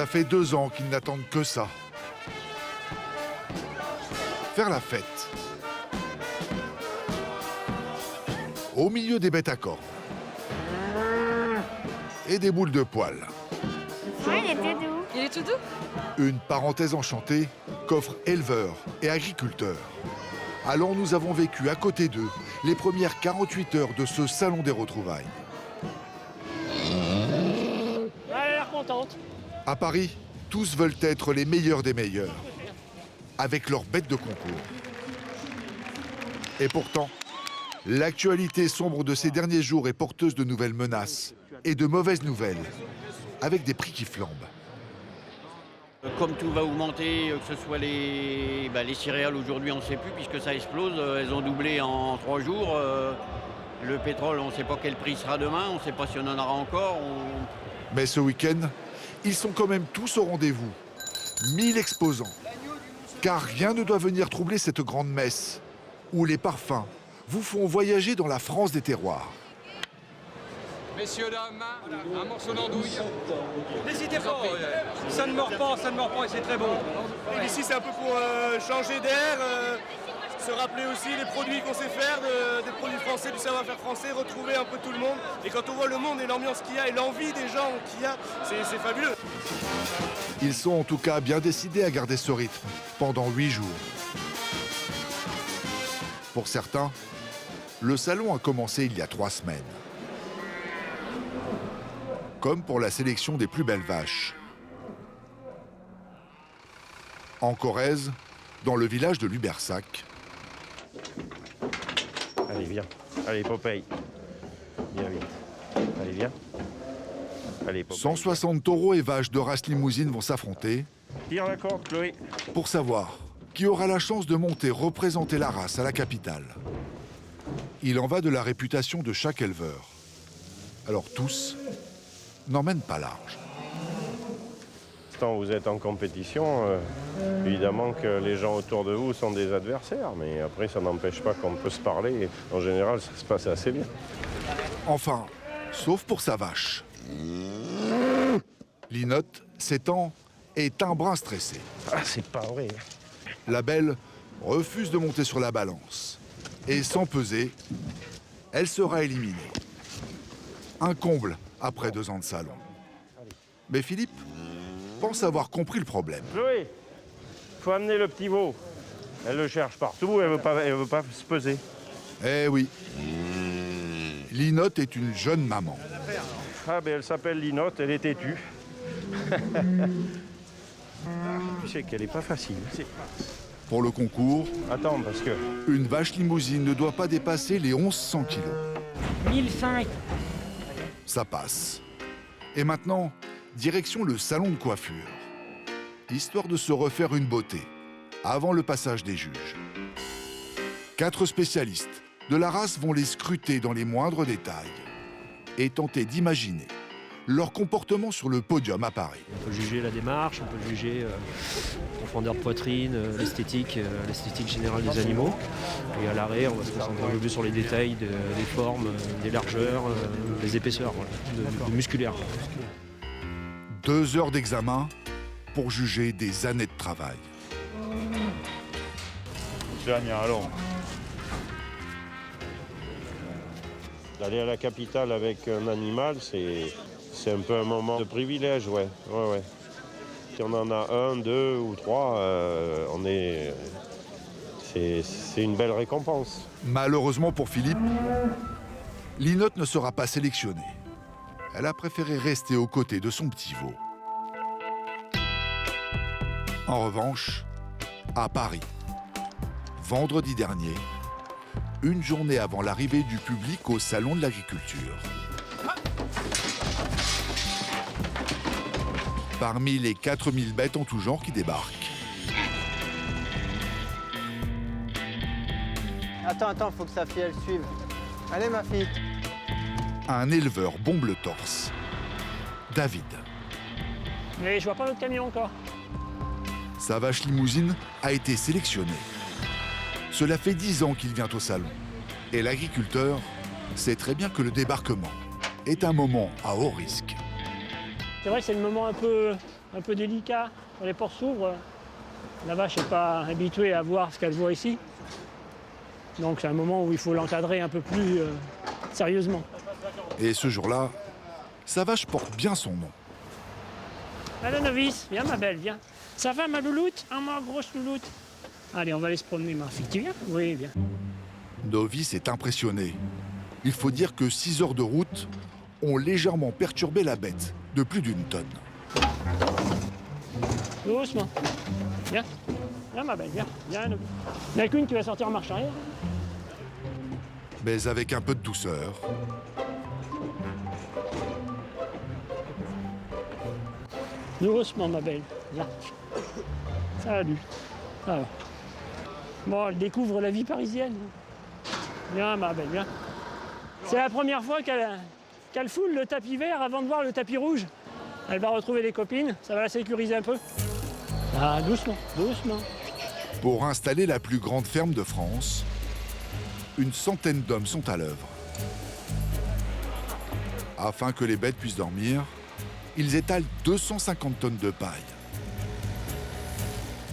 Cela fait 2 ans qu'ils n'attendent que ça. Faire la fête. Au milieu des bêtes à cornes. Et des boules de poils. Ouais, il est tout doux. Il est tout doux? Une parenthèse enchantée qu'offrent éleveurs et agriculteurs. Alors nous avons vécu à côté d'eux les premières 48 heures de ce salon des retrouvailles. Elle a l'air contente. À Paris, tous veulent être les meilleurs des meilleurs, avec leurs bêtes de concours. Et pourtant, l'actualité sombre de ces derniers jours est porteuse de nouvelles menaces et de mauvaises nouvelles, avec des prix qui flambent. Comme tout va augmenter, que ce soit les céréales aujourd'hui, on ne sait plus puisque ça explose. Elles ont doublé en 3 jours. Le pétrole, on ne sait pas quel prix sera demain, on ne sait pas si on en aura encore. Mais ce week-end, ils sont quand même tous au rendez-vous. 1000 exposants. Car rien ne doit venir troubler cette grande messe, où les parfums vous font voyager dans la France des terroirs. Messieurs, dames, un morceau d'andouille. N'hésitez pas, ça ne mord pas et c'est très bon. Et ici c'est un peu pour changer d'air, se rappeler aussi les produits qu'on sait faire, des produits français, du savoir-faire français, retrouver un peu tout le monde. Et quand on voit le monde et l'ambiance qu'il y a et l'envie des gens qu'il y a, c'est fabuleux. Ils sont en tout cas bien décidés à garder ce rythme pendant 8 jours. Pour certains, le salon a commencé il y a 3 semaines. Comme pour la sélection des plus belles vaches. En Corrèze, dans le village de Lubersac. Allez, viens. Allez, Popeye. Viens vite. Allez, viens. Allez, Popeye. 160 taureaux et vaches de race limousine vont s'affronter. Tire la corde, Chloé. Pour savoir qui aura la chance de monter représenter la race à la capitale. Il en va de la réputation de chaque éleveur. Alors tous n'emmènent pas large. Quand vous êtes en compétition, évidemment que les gens autour de vous sont des adversaires, mais après ça n'empêche pas qu'on peut se parler. En général, ça se passe assez bien. Enfin, sauf pour sa vache. Linotte, 7 ans, est un brin stressé. Ah, c'est pas vrai. La belle refuse de monter sur la balance. Et sans peser, elle sera éliminée. Un comble après 2 ans de salon. Mais Philippe pense avoir compris le problème. Chloé, faut amener le petit veau. Elle le cherche partout, elle veut pas se peser. Eh oui. Linotte est une jeune maman. Ah ben elle s'appelle Linotte, elle est têtue. Tu sais qu'elle est pas facile. Pour le concours, Attends, parce que... une vache limousine ne doit pas dépasser les 1100 kilos. 1005. Ça passe. Et maintenant, direction le salon de coiffure. Histoire de se refaire une beauté, avant le passage des juges. 4 spécialistes de la race vont les scruter dans les moindres détails et tenter d'imaginer leur comportement sur le podium à Paris. On peut juger la démarche, on peut juger profondeur de poitrine, l'esthétique générale des animaux. Et à l'arrêt, on va se concentrer un peu plus sur les détails des formes, des largeurs, des épaisseurs, voilà, de musculaire. 2 heures d'examen pour juger des années de travail. allons. D'aller à la capitale avec un animal, c'est un peu un moment de privilège, ouais. Si on en a 1, 2 ou 3, c'est une belle récompense. Malheureusement pour Philippe, Linotte ne sera pas sélectionnée. Elle a préféré rester aux côtés de son petit veau. En revanche, à Paris, vendredi dernier, une journée avant l'arrivée du public au Salon de l'Agriculture. Parmi les 4000 bêtes en tout genre qui débarquent. Attends, faut que sa fille elle suive. Allez ma fille. Un éleveur bombe le torse. David. Mais je vois pas notre camion encore. Sa vache limousine a été sélectionnée. Cela fait 10 ans qu'il vient au salon. Et l'agriculteur sait très bien que le débarquement est un moment à haut risque. C'est vrai que c'est le moment un peu un peu délicat. Quand les portes s'ouvrent, la vache n'est pas habituée à voir ce qu'elle voit ici. Donc c'est un moment où il faut l'encadrer un peu plus sérieusement. Et ce jour-là, sa vache porte bien son nom. Allez novice, viens ma belle, viens. Ça va ma louloute? Ah ma grosse louloute. Allez, on va aller se promener ma fille. Tu viens? Oui, viens. Novice est impressionné. Il faut dire que 6 heures de route ont légèrement perturbé la bête de plus d'1 tonne. Doucement. Viens. Viens ma belle, viens. Viens novice. Il n'y en a qu'une qui va sortir en marche arrière. Mais avec un peu de douceur, Doucement ma belle. Viens. Salut. Ça va. Bon, elle découvre la vie parisienne. Viens ma belle, viens. C'est la première fois qu'elle foule le tapis vert avant de voir le tapis rouge. Elle va retrouver les copines, ça va la sécuriser un peu. Ah, doucement, doucement. pour installer la plus grande ferme de France, une centaine d'hommes sont à l'œuvre. Afin que les bêtes puissent dormir, ils étalent 250 tonnes de paille.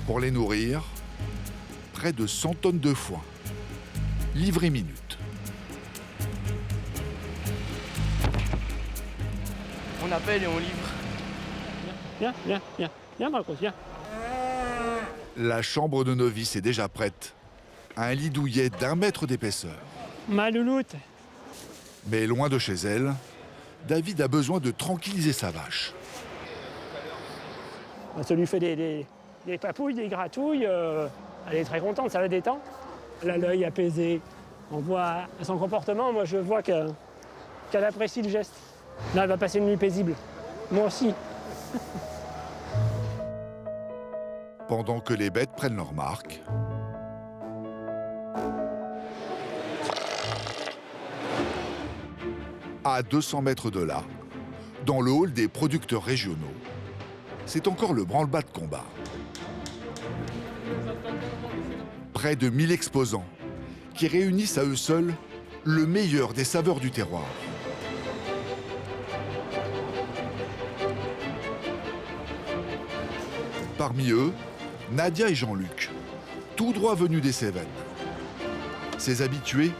Pour les nourrir, près de 100 tonnes de foin, livrées minute. On appelle et on livre. Viens, Marcos, viens. La chambre de novice est déjà prête. Un lit douillet d'1 mètre d'épaisseur. Ma louloute. Mais loin de chez elle, David a besoin de tranquilliser sa vache. Ça lui fait des papouilles, des gratouilles. Elle est très contente, ça la détend. Elle a l'œil apaisé. On voit à son comportement, moi je vois qu'elle apprécie le geste. Là, elle va passer une nuit paisible. Moi aussi. Pendant que les bêtes prennent leur marque, à 200 mètres de là, dans le hall des producteurs régionaux, c'est encore le branle-bas de combat. Près de 1000 exposants qui réunissent à eux seuls le meilleur des saveurs du terroir. Parmi eux, Nadia et Jean-Luc, tout droit venus des Cévennes. Ces habitués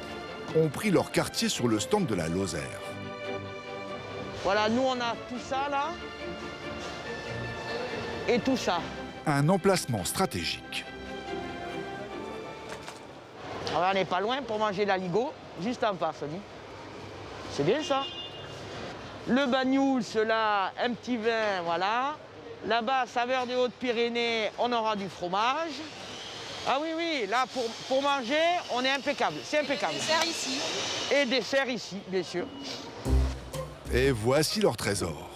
ont pris leur quartier sur le stand de la Lozère. Voilà, nous on a tout ça là et tout ça. Un emplacement stratégique. Alors, on n'est pas loin pour manger l'aligot, juste en face. C'est bien ça. Le bagnoul, cela, un petit vin, voilà. Là-bas, saveur des Hautes-Pyrénées, on aura du fromage. Ah oui, oui, là, pour manger, on est impeccable. C'est impeccable. Et dessert ici. Et dessert ici, bien sûr. Et voici leur trésor.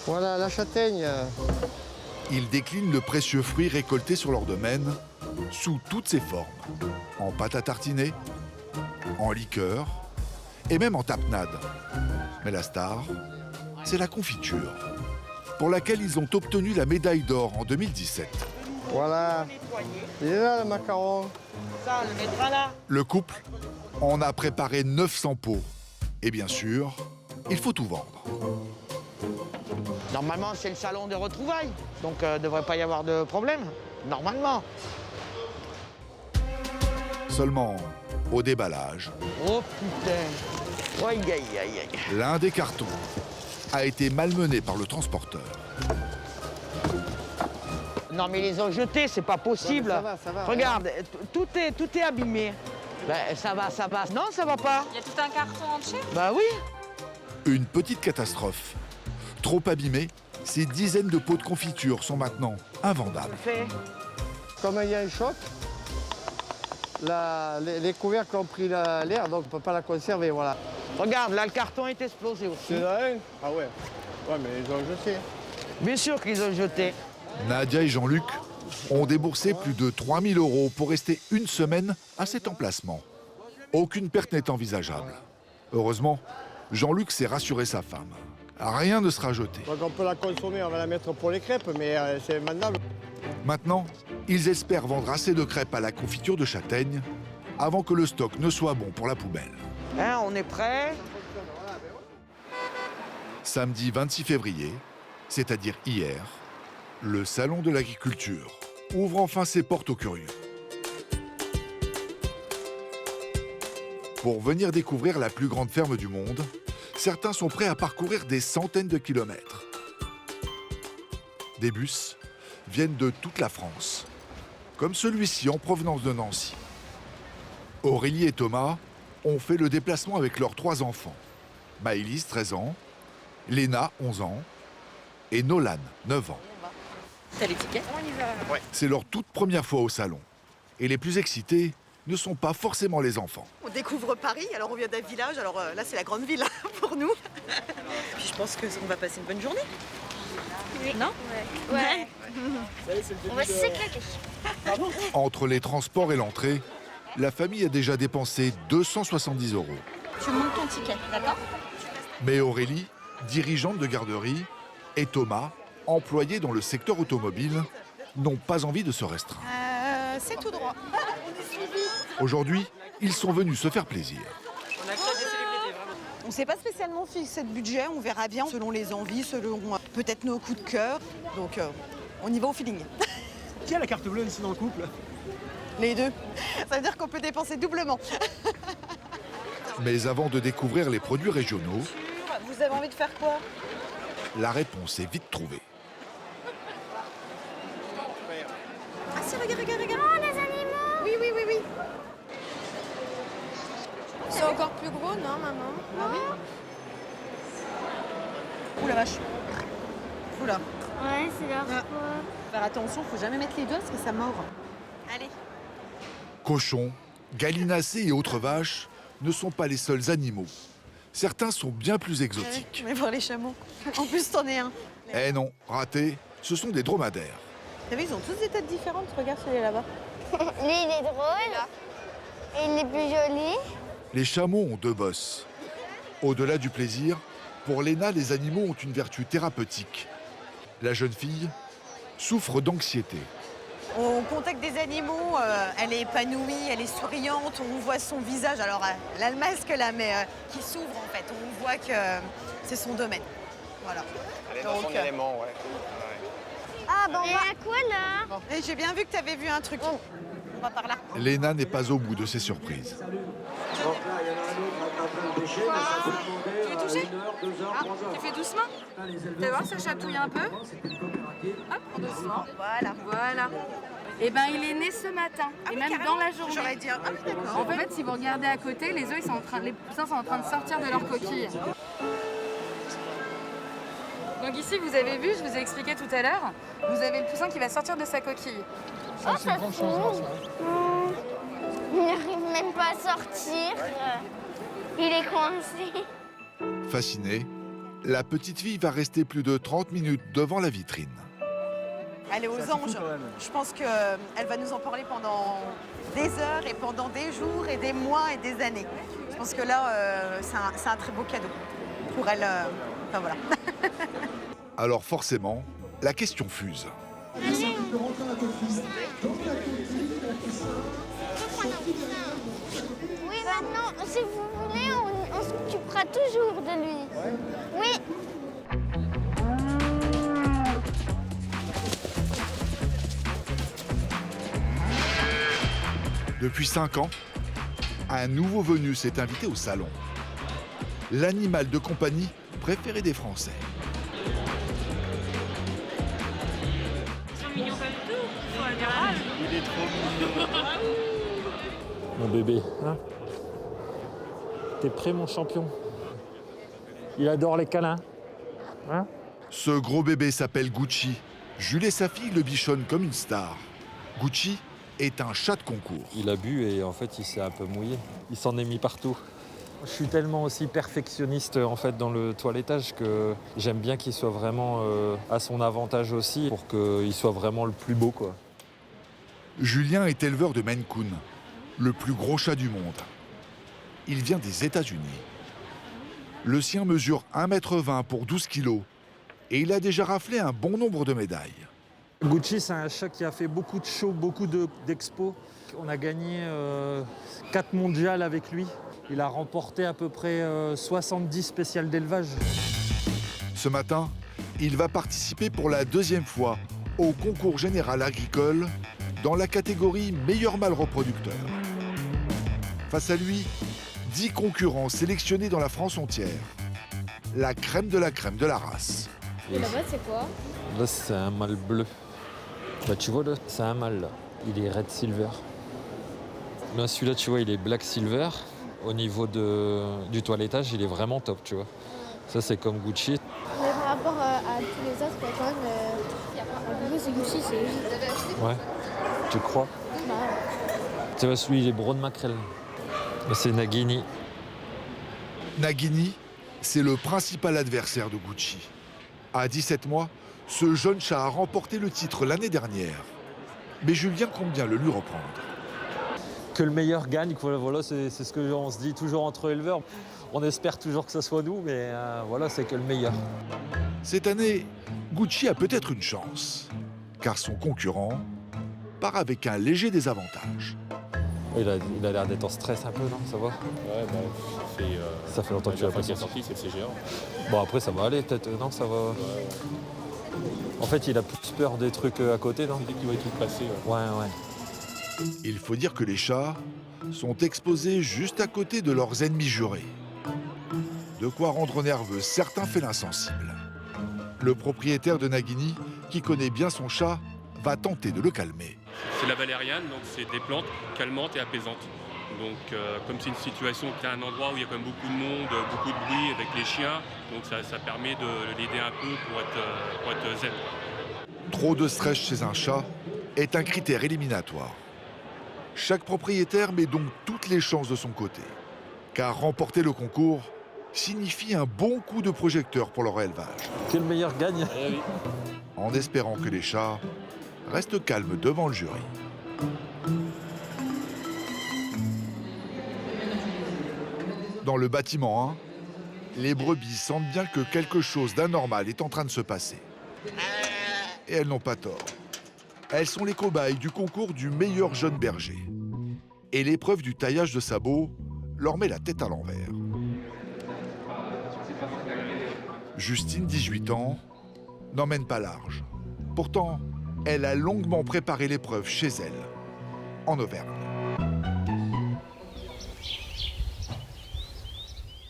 Voilà, la châtaigne. Ils déclinent le précieux fruit récolté sur leur domaine sous toutes ses formes. En pâte à tartiner, en liqueur et même en tapenade. Mais la star, c'est la confiture, pour laquelle ils ont obtenu la médaille d'or en 2017. Voilà. Il est là, le macaron. Ça, on le mettra là. Le couple en a préparé 900 pots. Et bien sûr, il faut tout vendre. Normalement, c'est le salon des retrouvailles. Donc, il ne devrait pas y avoir de problème. Normalement. Seulement, au déballage, Oh putain. Aïe, aïe, aïe, aïe. l'un des cartons a été malmené par le transporteur. Non, mais ils les ont jetés, c'est pas possible. Ouais, ça va, Regarde, tout est abîmé. Ben, ça va. Non, ça va pas. Il y a tout un carton entier. Bah oui. Une petite catastrophe. Trop abîmés, ces dizaines de pots de confiture sont maintenant invendables. Comme il y a un choc, les couvercles ont pris l'air, donc on ne peut pas la conserver, voilà. Regarde, là, le carton est explosé aussi. C'est là un? Ah ouais. Ouais, mais ils ont jeté. Bien sûr qu'ils ont jeté. Nadia et Jean-Luc ont déboursé plus de 3 000 € pour rester une semaine à cet emplacement. Aucune perte n'est envisageable. Heureusement, Jean-Luc s'est rassuré sa femme. Rien ne sera jeté. Donc on peut la consommer, on va la mettre pour les crêpes, mais c'est mandable. Maintenant, ils espèrent vendre assez de crêpes à la confiture de châtaigne avant que le stock ne soit bon pour la poubelle. Hein, on est prêt. Samedi 26 février, c'est-à-dire hier, le Salon de l'agriculture ouvre enfin ses portes aux curieux. Pour venir découvrir la plus grande ferme du monde, certains sont prêts à parcourir des centaines de kilomètres. Des bus viennent de toute la France, comme celui-ci en provenance de Nancy. Aurélie et Thomas ont fait le déplacement avec leurs 3 enfants. Maëlys, 13 ans, Léna, 11 ans, et Nolan, 9 ans. T'as l'étiquette? On y va. Ouais. C'est leur toute première fois au salon. Et les plus excités ne sont pas forcément les enfants. On découvre Paris, alors on vient d'un village, alors là c'est la grande ville pour nous. Puis je pense qu'on va passer une bonne journée. Oui. Non? Ouais. On va s'éclater. Entre les transports et l'entrée, la famille a déjà dépensé 270 €. Tu montes ton ticket, d'accord? Mais Aurélie, dirigeante de garderie, et Thomas, employé dans le secteur automobile, n'ont pas envie de se restreindre. C'est tout droit. Aujourd'hui, ils sont venus se faire plaisir. On ne s'est pas spécialement fixé de budget, on verra bien selon les envies, selon peut-être nos coups de cœur. Donc on y va au feeling. Qui a la carte bleue ici dans le couple? Les deux. Ça veut dire qu'on peut dépenser doublement. Mais avant de découvrir les produits régionaux, Vous avez envie de faire quoi? la réponse est vite trouvée. Ah si, regarde. Oh, les animaux! Oui. C'est encore plus gros, non, maman? Ah oui. Ouh la vache. Oula. Ouais, c'est leur Ah. Faire attention, faut jamais mettre les doigts parce que ça mord. Allez. Cochons, gallinacés et autres vaches ne sont pas les seuls animaux. Certains sont bien plus exotiques. On va voir les chameaux. En plus, t'en es un. Eh non, raté, ce sont des dromadaires. T'as vu, ils ont tous des têtes différentes. Regarde celui là-bas. Lui, il est drôle. Et il est plus joli. Les chameaux ont 2 bosses. Au-delà du plaisir, pour Léna, les animaux ont une vertu thérapeutique. La jeune fille souffre d'anxiété. Au contact des animaux, elle est épanouie, elle est souriante, on voit son visage. Alors, elle a le masque là, mais qui s'ouvre en fait. On voit que c'est son domaine. Voilà. Elle est dans son élément, ouais. Ah, bon, il y a quoi là? Et j'ai bien vu que tu avais vu un truc. On va par là. Léna n'est pas au bout de ses surprises. Tu veux toucher? Ah, tu fais doucement? Tu vas voir, ça chatouille un peu. Hop, doucement. Voilà. Et ben, il est né ce matin, et même dans la journée. J'aurais dit, ah oui, d'accord. En fait, si vous regardez à côté, les œufs, les poussins sont en train de sortir de leur coquille. Donc ici, vous avez vu, je vous ai expliqué tout à l'heure, vous avez le poussin qui va sortir de sa coquille. Oh, ça s'ouvre. Il n'arrive même pas à sortir. Il est coincé. Fascinée, la petite fille va rester plus de 30 minutes devant la vitrine. Elle est aux anges. Je pense qu'elle va nous en parler pendant des heures et pendant des jours et des mois et des années. Je pense que là, c'est un très beau cadeau pour elle. Enfin voilà. Alors forcément, la question fuse. Oui, maintenant, si vous voulez, on s'occupera toujours de lui. Oui. Depuis 5 ans, un nouveau venu s'est invité au salon. L'animal de compagnie préféré des Français. Ils sont mignons comme tout. Ils sont adorables. Il est trop mignon. Mon bébé, hein? T'es prêt, mon champion? Il adore les câlins. Hein? Ce gros bébé s'appelle Gucci. Jules et sa fille le bichonnent comme une star. Gucci est un chat de concours. Il a bu et en fait il s'est un peu mouillé. Il s'en est mis partout. Je suis tellement aussi perfectionniste en fait dans le toilettage que j'aime bien qu'il soit vraiment à son avantage aussi pour qu'il soit vraiment le plus beau, quoi. Julien est éleveur de Maine Coon, le plus gros chat du monde. Il vient des États-Unis. Le sien mesure 1,20 m pour 12 kg et il a déjà raflé un bon nombre de médailles. Gucci, c'est un chat qui a fait beaucoup de shows, beaucoup d'expos. On a gagné 4 mondiales avec lui. Il a remporté à peu près 70 spéciales d'élevage. Ce matin, il va participer pour la 2e fois au concours général agricole dans la catégorie meilleur mâle reproducteur. Face à lui, 10 concurrents sélectionnés dans la France entière. La crème de la race. Et là-bas, c'est quoi? Là, c'est un mâle bleu. Bah, tu vois, là, c'est un mâle, là. Il est red silver. Là, celui-là, tu vois, il est black silver. Au niveau du toilettage, il est vraiment top, tu vois. Ça, c'est comme Gucci. Mais par rapport à tous les autres, quand même, un peu c'est Gucci, c'est juste. Ouais. Tu crois? Bah, Tu vois, celui, il est brun de maquerelle. Là, c'est Nagini. Nagini, c'est le principal adversaire de Gucci. À 17 mois, ce jeune chat a remporté le titre l'année dernière. Mais Julien compte bien le lui reprendre. Que le meilleur gagne, voilà, c'est ce qu'on se dit toujours entre éleveurs. On espère toujours que ce soit nous, mais voilà, c'est que le meilleur. Cette année, Gucci a peut-être une chance, car son concurrent part avec un léger désavantage. Il a l'air d'être en stress un peu, non? Ça va? Ouais, bah, ça fait longtemps que tu l'as pas sorti, c'est le CGA. Bon, après, ça va aller, peut-être, non? Ça va. En fait, il a plus peur des trucs à côté, non? Dès qu'il va tout passer. Ouais. Il faut dire que les chats sont exposés juste à côté de leurs ennemis jurés. De quoi rendre nerveux certains félins sensibles. Le propriétaire de Nagini, qui connaît bien son chat, va tenter de le calmer. C'est la valériane, donc c'est des plantes calmantes et apaisantes. Donc comme c'est une situation qui est un endroit où il y a quand même beaucoup de monde, beaucoup de bruit avec les chiens, donc ça permet de l'aider un peu pour être zen. Trop de stress chez un chat est un critère éliminatoire. Chaque propriétaire met donc toutes les chances de son côté, car remporter le concours signifie un bon coup de projecteur pour leur élevage. Que le meilleur gagne. En espérant que les chats restent calmes devant le jury. Dans le bâtiment 1, les brebis sentent bien que quelque chose d'anormal est en train de se passer. Et elles n'ont pas tort. Elles sont les cobayes du concours du meilleur jeune berger. Et l'épreuve du taillage de sabots leur met la tête à l'envers. Justine, 18 ans, n'emmène pas large. Pourtant, elle a longuement préparé l'épreuve chez elle, en Auvergne.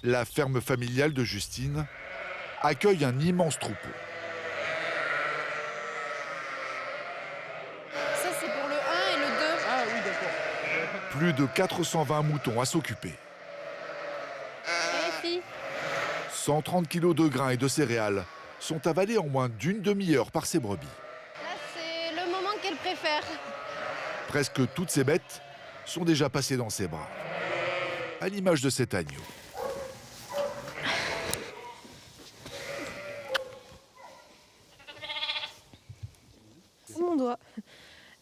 La ferme familiale de Justine accueille un immense troupeau. Ça, c'est pour le 1 et le 2. Ah oui, d'accord. Plus de 420 moutons à s'occuper. 130 kilos de grains et de céréales sont avalés en moins d'une demi-heure par ces brebis. Là, c'est le moment qu'elle préfère. Presque toutes ces bêtes sont déjà passées dans ses bras, à l'image de cet agneau. C'est mon doigt.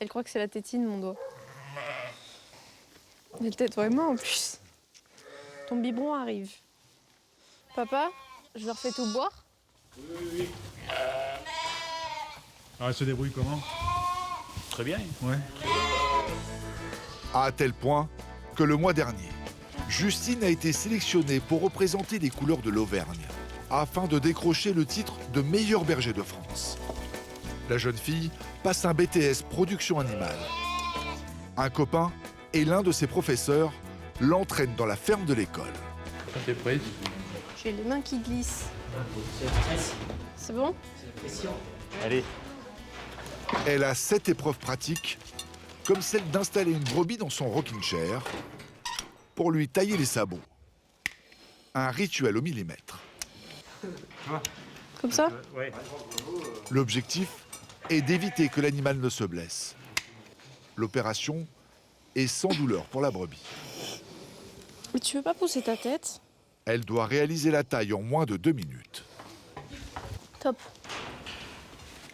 Elle croit que c'est la tétine, mon doigt. Elle t'aide vraiment en plus. Ton biberon arrive. Papa, je leur fais tout boire? Oui. Alors elle se débrouille comment? Très bien. Ouais. À tel point que le mois dernier, Justine a été sélectionnée pour représenter les couleurs de l'Auvergne, afin de décrocher le titre de meilleur berger de France. La jeune fille passe un BTS production animale. Un copain et l'un de ses professeurs l'entraînent dans la ferme de l'école. T'es prête? J'ai les mains qui glissent. C'est bon? Allez. Elle a 7 épreuves pratiques, comme celle d'installer une brebis dans son rocking chair pour lui tailler les sabots. Un rituel au millimètre. Comme ça? Ouais. L'objectif est d'éviter que l'animal ne se blesse. L'opération est sans douleur pour la brebis. Mais tu veux pas pousser ta tête? Elle doit réaliser la taille en moins de 2 minutes. Top.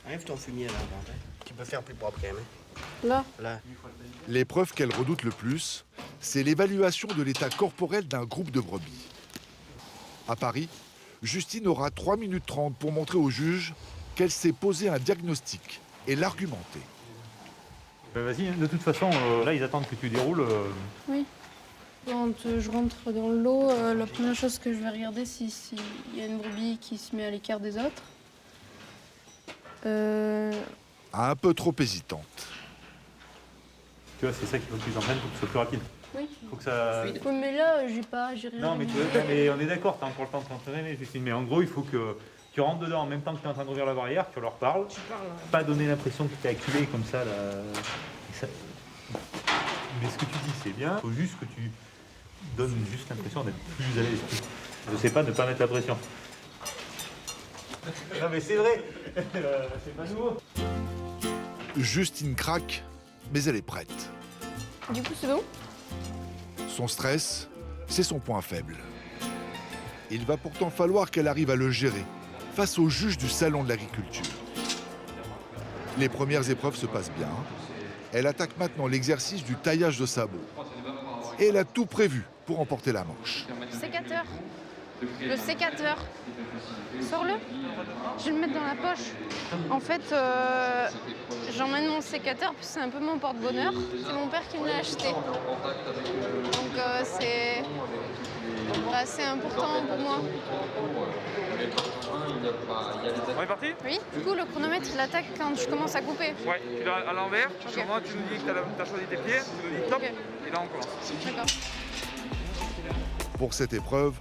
Enlève ton fumier là, tu peux faire plus propre quand même. Là? L'épreuve qu'elle redoute le plus, c'est l'évaluation de l'état corporel d'un groupe de brebis. À Paris, Justine aura 3 minutes 30 pour montrer au juge qu'elle sait poser un diagnostic et l'argumenter. Vas-y, de toute façon, là ils attendent que tu déroules. Oui. Quand je rentre dans le lot, la première chose que je vais regarder, c'est s'il y a une brebis qui se met à l'écart des autres. Un peu trop hésitante. Tu vois, c'est ça qu'il faut que tu t'entraînes pour que ce soit plus rapide. Oui. Faut que ça... Oui, mais là, j'ai rien. Non, mais, mais on est d'accord, t'as encore le temps de s'entraîner, Justine. Mais en gros, il faut que tu rentres dedans en même temps que tu es en train d'ouvrir la barrière, tu leur parles. Pas donner l'impression que tu es acculé comme ça, là. Mais ce que tu dis, c'est bien. Il faut juste que tu donnes juste l'impression d'être plus à l'aise. Je sais pas, ne pas mettre la pression. Non, mais c'est vrai. C'est pas nouveau. Justine craque, mais elle est prête. Du coup, c'est bon? Son stress, c'est son point faible. Il va pourtant falloir qu'elle arrive à le gérer face au juge du Salon de l'agriculture. Les premières épreuves se passent bien. Elle attaque maintenant l'exercice du taillage de sabots. Et elle a tout prévu pour emporter la manche. Sécateur. Le sécateur. Sors-le. Je vais le mettre dans la poche. En fait, j'emmène mon sécateur, puis c'est un peu mon porte-bonheur. C'est mon père qui me l'a acheté. Donc c'est assez important pour moi. On est parti? Oui. Du coup, le chronomètre, il attaque quand je commence à couper. Ouais, tu l'as à l'envers. Okay. Au moment tu nous dis que tu as choisi tes pieds, tu nous dis top, okay. Et là on commence. D'accord. Pour cette épreuve,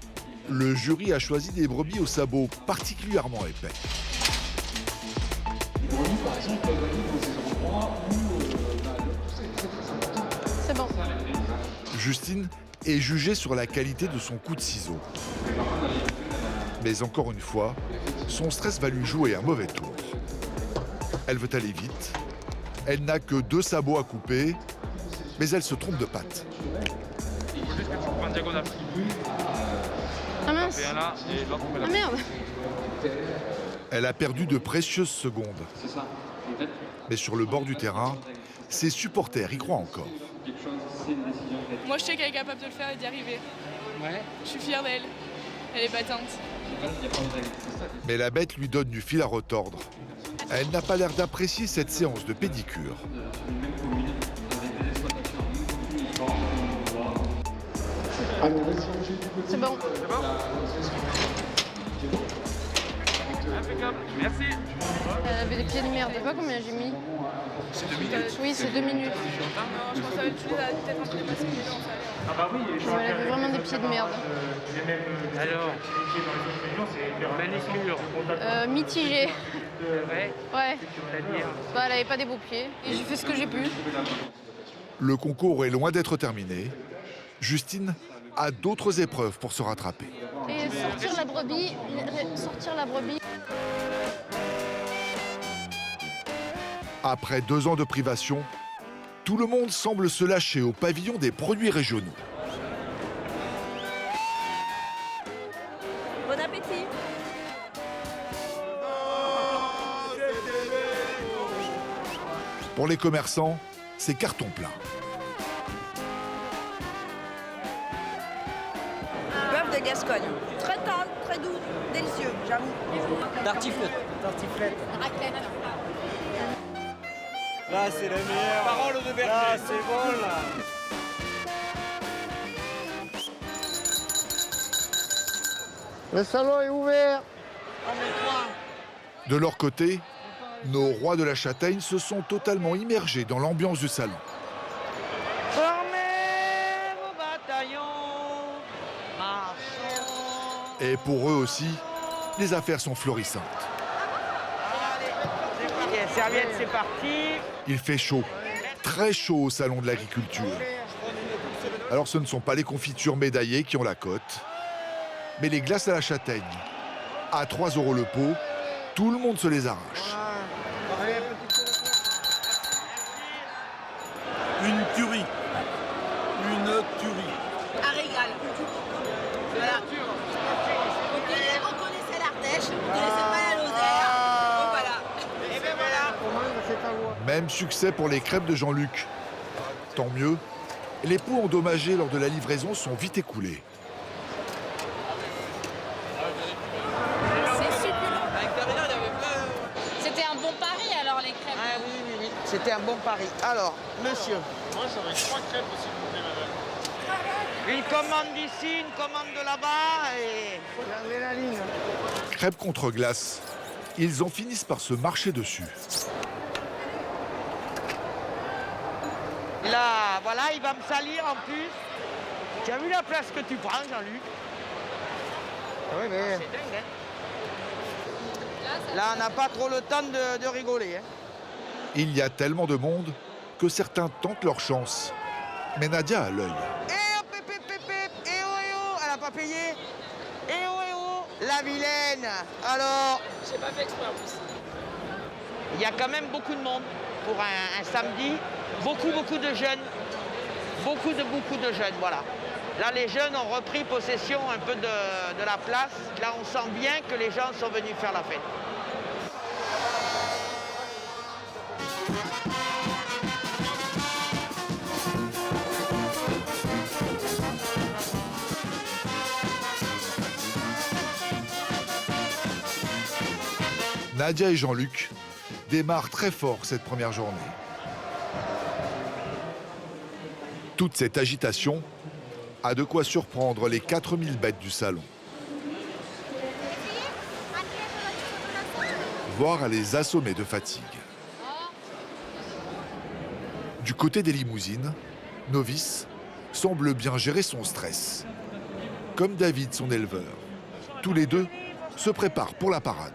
le jury a choisi des brebis aux sabots particulièrement épais. C'est bon. Justine est jugée sur la qualité de son coup de ciseau. Mais encore une fois, son stress va lui jouer un mauvais tour. Elle veut aller vite. Elle n'a que 2 sabots à couper, mais elle se trompe de patte. Il faut juste que tu coupes en diagonale. Ah mince. Là, et l'autre, on met là. Ah merde. Elle a perdu de précieuses secondes. Mais sur le bord du terrain, ses supporters y croient encore. Moi, je sais qu'elle est capable de le faire et d'y arriver. Ouais. Je suis fière d'elle. Elle est battante. Mais la bête lui donne du fil à retordre. Elle n'a pas l'air d'apprécier cette séance de pédicure. C'est bon. Impeccable. Merci. Elle avait des pieds de merde. Je sais pas combien j'ai mis. C'est 2 minutes. Oui, c'est 2 minutes. Non, je pense que ça va être peut-être un peu dépassé, mais non, ça allait. Ah bah oui, elle avait vraiment des pieds de merde. Alors, manicure. Mitigé. Ouais. C'est-à-dire Bah, elle avait pas des beaux pieds. Et j'ai fait ce que j'ai pu. Le concours est loin d'être terminé. Justine a d'autres épreuves pour se rattraper. Et sortir la brebis. Après 2 ans de privation, tout le monde semble se lâcher au pavillon des produits régionaux. Bon appétit. Pour les commerçants, c'est carton plein. Bœuf de Gascogne. Très tendre, très doux, délicieux, j'avoue. Tartiflette. Raclette. Là, c'est la meilleure. Parole de berger. Là, c'est bon, là. Le salon est ouvert. De leur côté, nos rois de la châtaigne se sont totalement immergés dans l'ambiance du salon. Formez vos bataillons, marchons. Et pour eux aussi, les affaires sont florissantes. Allez, serviette, c'est parti. Il fait chaud, très chaud au salon de l'agriculture. Alors ce ne sont pas les confitures médaillées qui ont la cote, mais les glaces à la châtaigne. À 3 € le pot, tout le monde se les arrache. Une tuerie. Une tuerie. Un régal. Voilà. On connaissait l'Ardèche, on connaissait pas la Lozère. Donc voilà. Et bien voilà. Même succès pour les crêpes de Jean-Luc. Tant mieux, les pots endommagés lors de la livraison sont vite écoulés. C'est succulent. C'était un bon pari alors les crêpes. Ah oui. C'était un bon pari. Alors, monsieur. Moi, j'aurais 3 crêpes s'il vous plaît, madame. Une commande d'ici, une commande de là-bas et... L'adrénaline. Crêpes contre glace. ils en finissent par se marcher dessus. Là, voilà, il va me salir en plus. Tu as vu la place que tu prends, Jean-Luc? Oui, mais... C'est dingue, hein? Là, on n'a pas trop le temps de rigoler. Hein. Il y a tellement de monde que certains tentent leur chance. Mais Nadia a l'œil. Elle n'a pas payé. La vilaine. Alors... J'ai pas fait exprès en plus. Il y a quand même beaucoup de monde pour un samedi. Beaucoup de jeunes. Beaucoup de jeunes, voilà. Là, les jeunes ont repris possession un peu de la place. Là, on sent bien que les gens sont venus faire la fête. Nadia et Jean-Luc démarrent très fort cette première journée. Toute cette agitation a de quoi surprendre les 4000 bêtes du salon. Voire à les assommer de fatigue. Du côté des limousines, Novice semble bien gérer son stress. Comme David, son éleveur. Tous les deux se préparent pour la parade.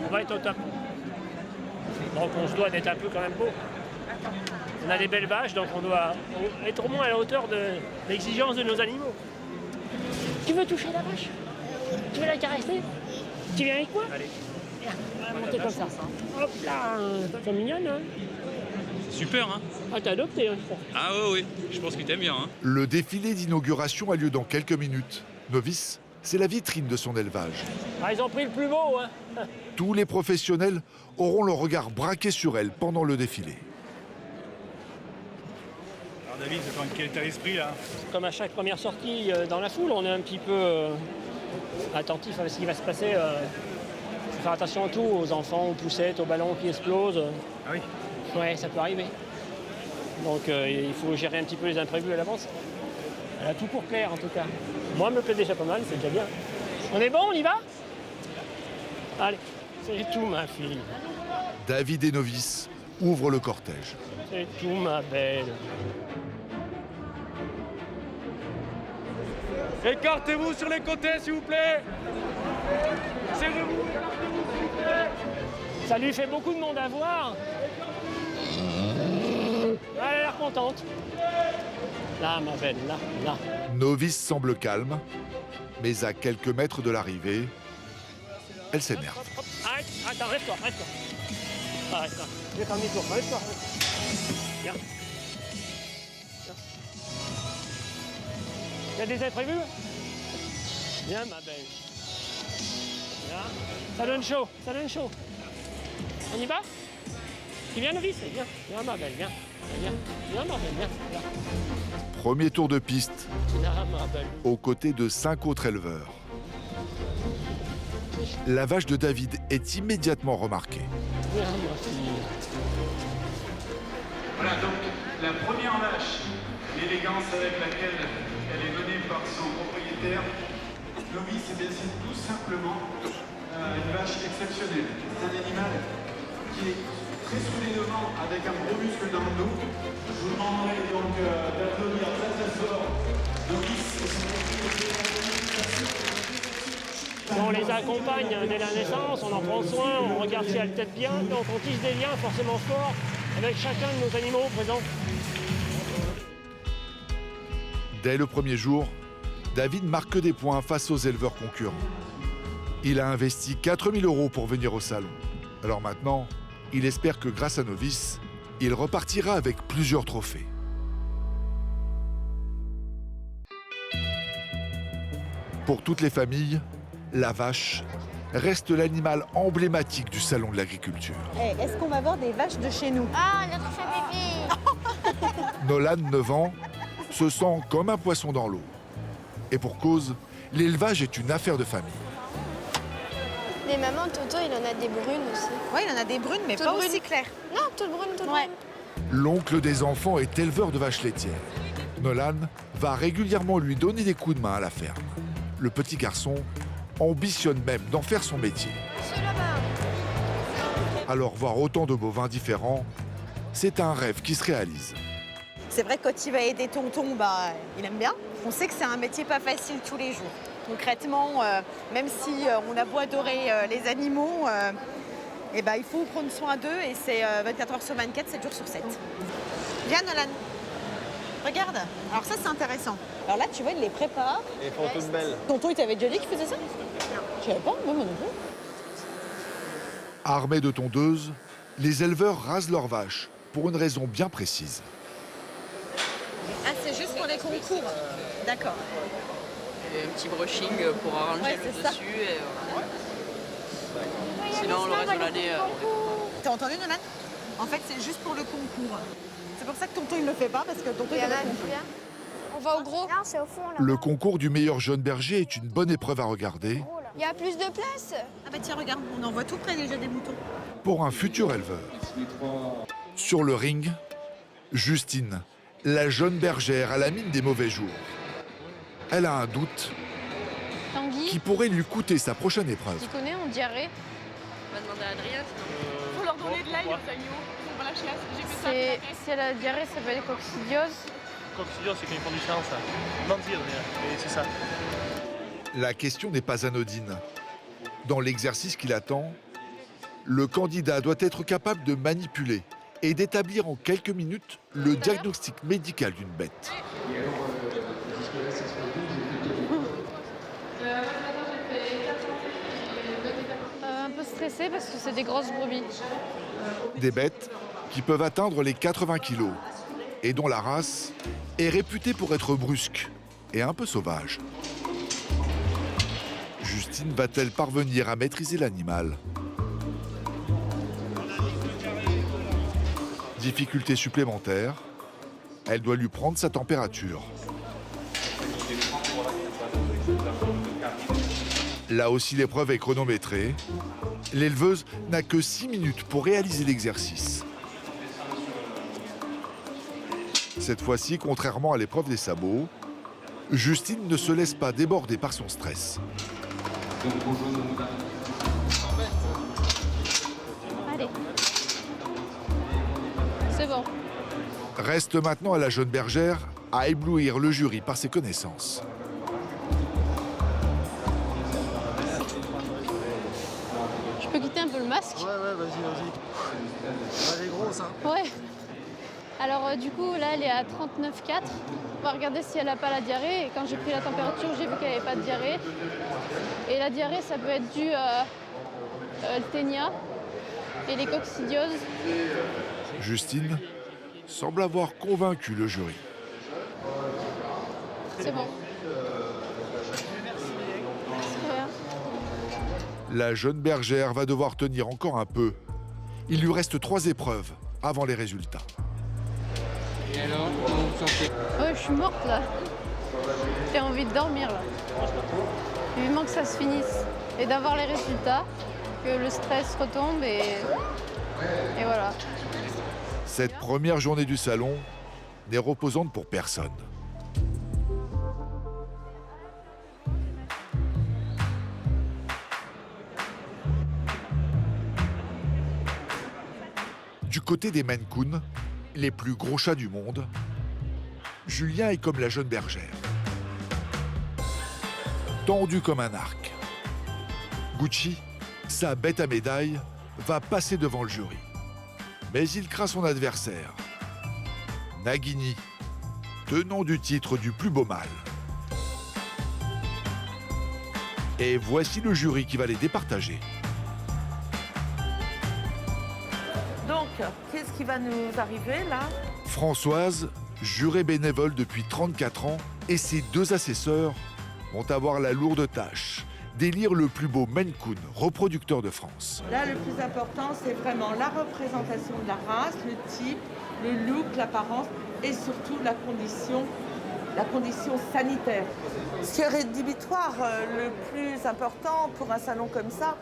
On va être au top. Donc on se doit d'être un peu quand même beau. On a des belles vaches, donc on doit être au moins à la hauteur de l'exigence de nos animaux. Tu veux toucher la vache? Tu veux la caresser? Tu viens avec moi? Allez. Viens, on va monter comme ça. Hop là, c'est mignonne, hein? C'est super, hein? Ah, t'as adopté, hein, je crois. Ah oui, je pense qu'il t'aime bien, hein? Le défilé d'inauguration a lieu dans quelques minutes. Novice, c'est la vitrine de son élevage. Ah, ils ont pris le plus beau, hein? Tous les professionnels auront le regard braqué sur elle pendant le défilé. Alors David, c'est quand même quel état d'esprit là? Comme à chaque première sortie dans la foule, on est un petit peu attentif à ce qui va se passer. Faut faire attention à tout, aux enfants, aux poussettes, aux ballons qui explosent. Ah oui? Ouais, ça peut arriver. Donc il faut gérer un petit peu les imprévus à l'avance. Elle a tout pour plaire en tout cas. Moi, elle me plaît déjà pas mal, c'est déjà bien. On est bon, on y va? Allez, c'est tout ma fille. David et Novice ouvrent le cortège. C'est tout ma belle. Écartez-vous sur les côtés, s'il vous plaît. Serrez-vous, écartez-vous, s'il vous plaît. Ça lui fait beaucoup de monde à voir. Elle a l'air contente. Là, ma belle, là. Novice semble calme, mais à quelques mètres de l'arrivée, elle s'énerve. Arrête, attends, reste-toi. Arrête-toi. Je vais faire demi-tour, reste-toi. Viens. Il y a des imprévus? Viens, ma belle. Viens. Ça donne chaud. On y va? Tu viens, Novice? Viens, ma belle, viens. Viens, ma belle, viens. Premier tour de piste, Viens, ma belle. aux côtés de 5 autres éleveurs. La vache de David est immédiatement remarquée. Viens, ma fille. Voilà donc la première vache, l'élégance avec laquelle elle est menée par son propriétaire. Novice, c'est tout simplement une vache exceptionnelle. C'est un animal qui est très soudé devant, avec un gros muscle dans le dos. Je vous demanderai donc d'applaudir très fort Novice et son propriétaire. On les accompagne dès la naissance, on en prend soin, on regarde si elles têtent bien, donc on tisse des liens forcément forts avec chacun de nos animaux présents. Dès le premier jour, David marque des points face aux éleveurs concurrents. Il a investi 4 000 € pour venir au salon. Alors maintenant, il espère que grâce à Novice, il repartira avec plusieurs trophées. Pour toutes les familles, la vache reste l'animal emblématique du salon de l'agriculture. Hey, est-ce qu'on va voir des vaches de chez nous? Ah, notre pipi. Nolan, 9 ans, se sent comme un poisson dans l'eau. Et pour cause, l'élevage est une affaire de famille. Mais maman, Toto, il en a des brunes aussi. Oui, il en a des brunes, mais Toutes pas brunes. aussi claires. Non, toutes brunes, toutes Ouais. brunes. L'oncle des enfants est éleveur de vaches laitières. Nolan va régulièrement lui donner des coups de main à la ferme. Le petit garçon ambitionne même d'en faire son métier. Monsieur là-bas. Alors voir autant de bovins différents, c'est un rêve qui se réalise. C'est vrai que quand il va aider tonton, il aime bien. On sait que c'est un métier pas facile tous les jours. Concrètement, même si on a beau adorer les animaux, il faut prendre soin d'eux et c'est 24 heures sur 24, 7 jours sur 7. Viens Nolan, regarde. Alors ça c'est intéressant. Alors là tu vois, il les prépare. Elles font toutes belles. Tonton il t'avait déjà dit qu'il faisait ça? Je savais pas, moi non plus. Armés de tondeuses, les éleveurs rasent leurs vaches pour une raison bien précise. Ah, c'est juste pour les concours. D'accord. Et un petit brushing pour arranger le dessus. Et, sinon, le reste de l'année... T'as entendu, Nolan? En fait, c'est juste pour le concours. C'est pour ça que tonton, il ne le fait pas, parce que tonton, il a le concours. On va au gros? Non, c'est au fond, là. Le concours du meilleur jeune berger est une bonne épreuve à regarder Il y a plus de place. Ah tiens, regarde, on en voit tout près déjà des moutons. pour un futur éleveur. Sur le ring, Justine, la jeune bergère à la mine des mauvais jours. Elle a un doute Tanguy, qui pourrait lui coûter sa prochaine épreuve. tu connais en diarrhée? On va demander à Adrien. Faut leur donner de l'ail aux agneaux. Ils vont pas la chiasse. J'ai fait ça. Si elle a diarrhée, ça peut être coccidiose. Coccidiose, c'est quand ils font du sang, ça. Mentir, mais c'est ça. La question n'est pas anodine. Dans l'exercice qui l'attend, le candidat doit être capable de manipuler et d'établir en quelques minutes le diagnostic médical d'une bête. Un peu stressée parce que c'est des grosses brebis. Des bêtes qui peuvent atteindre les 80 kilos et dont la race est réputée pour être brusque et un peu sauvage. Justine va-t-elle parvenir à maîtriser l'animal? Difficulté supplémentaire, elle doit lui prendre sa température. Là aussi, l'épreuve est chronométrée. L'éleveuse n'a que 6 minutes pour réaliser l'exercice. Cette fois-ci, contrairement à l'épreuve des sabots, Justine ne se laisse pas déborder par son stress. Allez. C'est bon. Reste maintenant à la jeune bergère à éblouir le jury par ses connaissances. Je peux quitter un peu le masque? Ouais, vas-y. Elle est grosse, hein. Ouais. Alors du coup, là, elle est à 39,4. On va regarder si elle n'a pas la diarrhée. Et quand j'ai pris la température, j'ai vu qu'elle n'avait pas de diarrhée. Et la diarrhée, ça peut être dû à le ténia et les coccidioses. Justine semble avoir convaincu le jury. C'est bon. La jeune bergère va devoir tenir encore un peu. Il lui reste 3 épreuves avant les résultats. Et alors, comment vous sentez? Ouais, je suis morte là. J'ai envie de dormir là. Vivement que ça se finisse et d'avoir les résultats, que le stress retombe et voilà. Cette première journée du salon n'est reposante pour personne. Du côté des Maine Coon, les plus gros chats du monde, Julien est comme la jeune bergère. Tendu comme un arc. Gucci, sa bête à médaille, va passer devant le jury. Mais il craint son adversaire. Nagini, tenant du titre du plus beau mâle. Et voici le jury qui va les départager. Donc, qu'est-ce qui va nous arriver là? Françoise, jurée bénévole depuis 34 ans, et ses 2 assesseurs vont avoir la lourde tâche d'élire le plus beau Maine Coon, reproducteur de France. Là, le plus important, c'est vraiment la représentation de la race, le type, le look, l'apparence et surtout la condition sanitaire. Ce qui est rédhibitoire, le plus important pour un salon comme ça,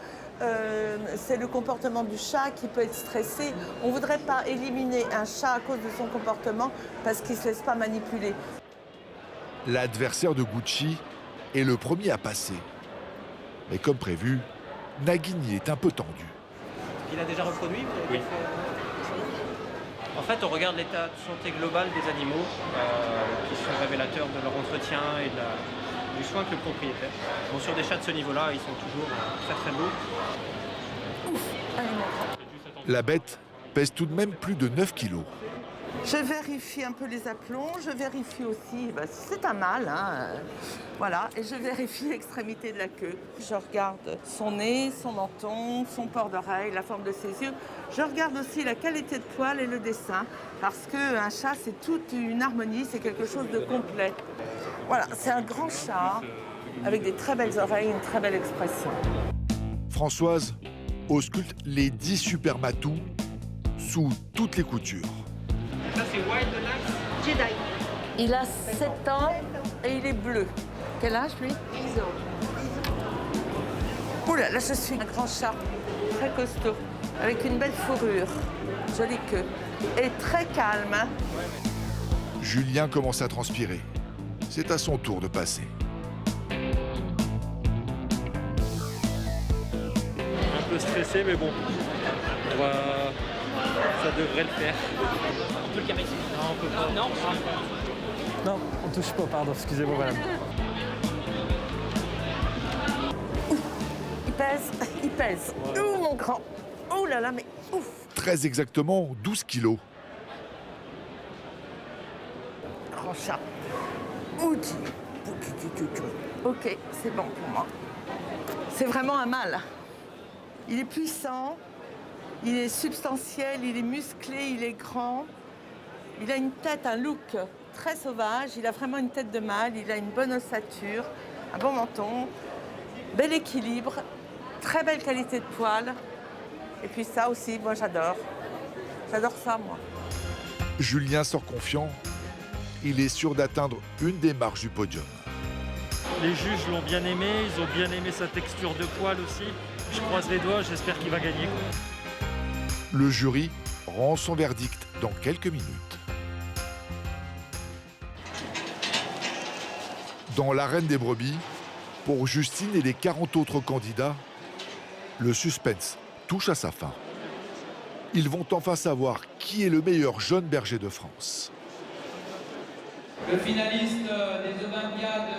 c'est le comportement du chat qui peut être stressé. On ne voudrait pas éliminer un chat à cause de son comportement parce qu'il ne se laisse pas manipuler. L'adversaire de Gucci est le premier à passer. Mais comme prévu, Nagini est un peu tendu. Il a déjà reproduit? Oui. En fait, on regarde l'état de santé global des animaux, qui sont révélateurs de leur entretien et du soin que le propriétaire. Bon, sur des chats de ce niveau-là, ils sont toujours très très beaux. La bête pèse tout de même plus de 9 kilos. Je vérifie un peu les aplombs, je vérifie aussi si c'est un mâle, voilà, et je vérifie l'extrémité de la queue. Je regarde son nez, son menton, son port d'oreille, la forme de ses yeux. Je regarde aussi la qualité de poil et le dessin, parce qu'un chat, c'est toute une harmonie, c'est quelque chose de complet. Voilà, c'est un grand chat, avec des très belles oreilles, une très belle expression. Françoise ausculte les 10 super matous sous toutes les coutures. Ça, c'est Wild Nice Jedi. Il a 7 ans et il est bleu. Quel âge, lui? 10 ans. Oula, là, je suis un grand chat, très costaud, avec une belle fourrure, jolie queue, et très calme. Julien commence à transpirer. C'est à son tour de passer. Un peu stressé, mais bon, ça devrait le faire. On peut le caresser? Non, on peut pas. Non? Non, on touche pas, pardon, excusez-moi, madame. Il pèse. Ouais. Ouh, mon grand. Oh là là, mais ouf. Très exactement 12 kilos. Grand chat. Outi. Ok, c'est bon pour moi. C'est vraiment un mâle. Il est puissant, il est substantiel, il est musclé, il est grand. Il a une tête, un look très sauvage. Il a vraiment une tête de mâle, il a une bonne ossature, un bon menton, bel équilibre, très belle qualité de poil. Et puis ça aussi, moi j'adore. J'adore ça, moi. Julien sort confiant. Il est sûr d'atteindre une des marches du podium. Les juges l'ont bien aimé, ils ont bien aimé sa texture de poil aussi. Je croise les doigts, j'espère qu'il va gagner. Le jury rend son verdict dans quelques minutes. Dans l'arène des brebis, pour Justine et les 40 autres candidats, le suspense touche à sa fin. Ils vont enfin savoir qui est le meilleur jeune berger de France. Le finaliste des Olympiades,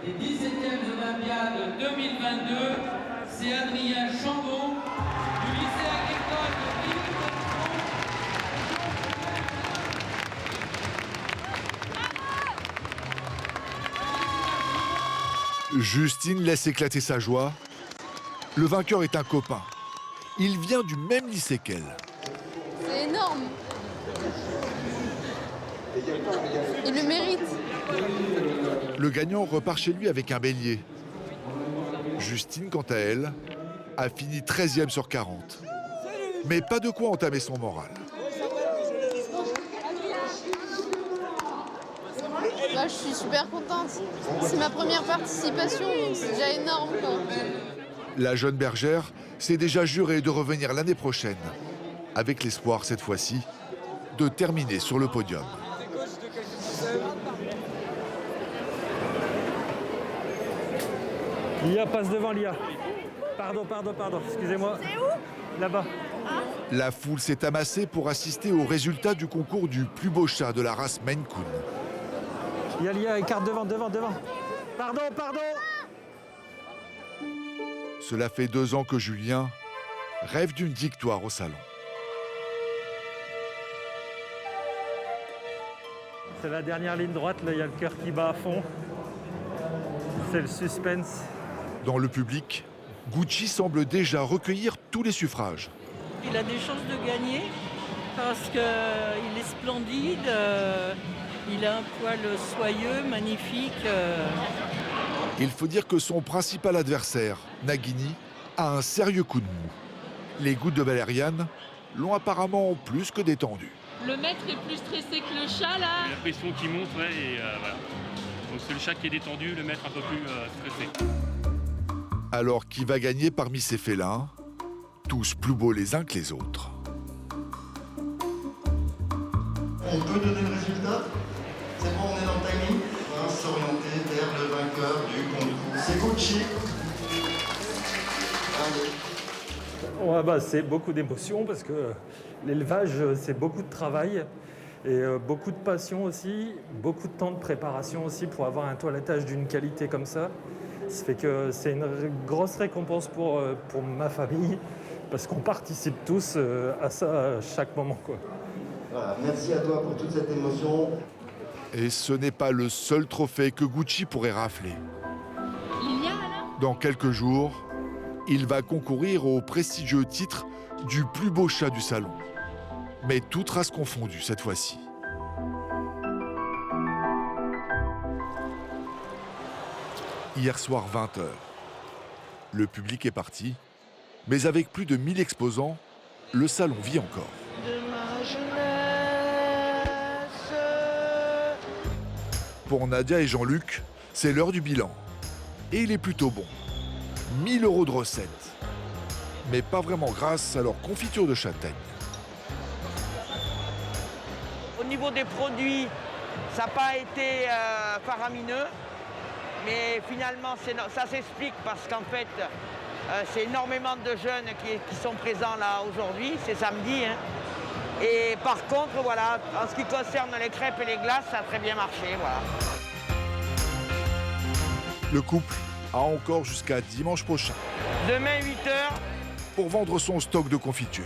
des 17e Olympiades 2022, c'est Adrien Chambon du lycée agricole de Ville. Justine laisse éclater sa joie. Le vainqueur est un copain. Il vient du même lycée qu'elle. C'est énorme. Il le mérite. Le gagnant repart chez lui avec un bélier. Justine, quant à elle, a fini 13e sur 40. Mais pas de quoi entamer son moral. Là, je suis super contente. C'est ma première participation, donc c'est déjà énorme, quoi. La jeune bergère s'est déjà jurée de revenir l'année prochaine, avec l'espoir, cette fois-ci, de terminer sur le podium. Lia passe devant, Lia. Pardon, excusez-moi. C'est où? Là-bas. La foule s'est amassée pour assister au résultat du concours du plus beau chat de la race Maine Coon. Lia, écarte devant. Pardon. Cela fait 2 ans que Julien rêve d'une victoire au salon. C'est la dernière ligne droite, là, il y a le cœur qui bat à fond. C'est le suspense. Dans le public, Gucci semble déjà recueillir tous les suffrages. Il a des chances de gagner parce qu'il est splendide, il a un poil soyeux, magnifique. Il faut dire que son principal adversaire, Nagini, a un sérieux coup de mou. Les gouttes de valériane l'ont apparemment plus que détendu. Le maître est plus stressé que le chat, là. La pression qui monte, ouais, et voilà. Donc c'est le chat qui est détendu, le maître un peu plus stressé. Alors qui va gagner parmi ces félins, tous plus beaux les uns que les autres? On peut donner le résultat? C'est bon, on est dans le timing? On va s'orienter vers le vainqueur du concours. C'est Gucci. Allez. Ouais, bah, c'est beaucoup d'émotions parce que l'élevage, c'est beaucoup de travail et beaucoup de passion aussi, beaucoup de temps de préparation aussi pour avoir un toilettage d'une qualité comme ça. Ça fait que c'est une grosse récompense pour ma famille parce qu'on participe tous à ça à chaque moment, quoi. Voilà, merci à toi pour toute cette émotion. Et ce n'est pas le seul trophée que Gucci pourrait rafler. Dans quelques jours, il va concourir au prestigieux titre du plus beau chat du salon. Mais toutes races confondues cette fois-ci. Hier soir 20h. Le public est parti, mais avec plus de 1000 exposants, le salon vit encore. De ma jeunesse. Pour Nadia et Jean-Luc, c'est l'heure du bilan. Et il est plutôt bon. 1 000 € de recettes. Mais pas vraiment grâce à leur confiture de châtaigne. Au niveau des produits, ça n'a pas été faramineux. Mais finalement, ça s'explique parce qu'en fait, c'est énormément de jeunes qui sont présents là aujourd'hui, c'est samedi. Hein. Et par contre, voilà, en ce qui concerne les crêpes et les glaces, ça a très bien marché. Voilà. Le couple a encore jusqu'à dimanche prochain. Demain, 8h. Pour vendre son stock de confiture.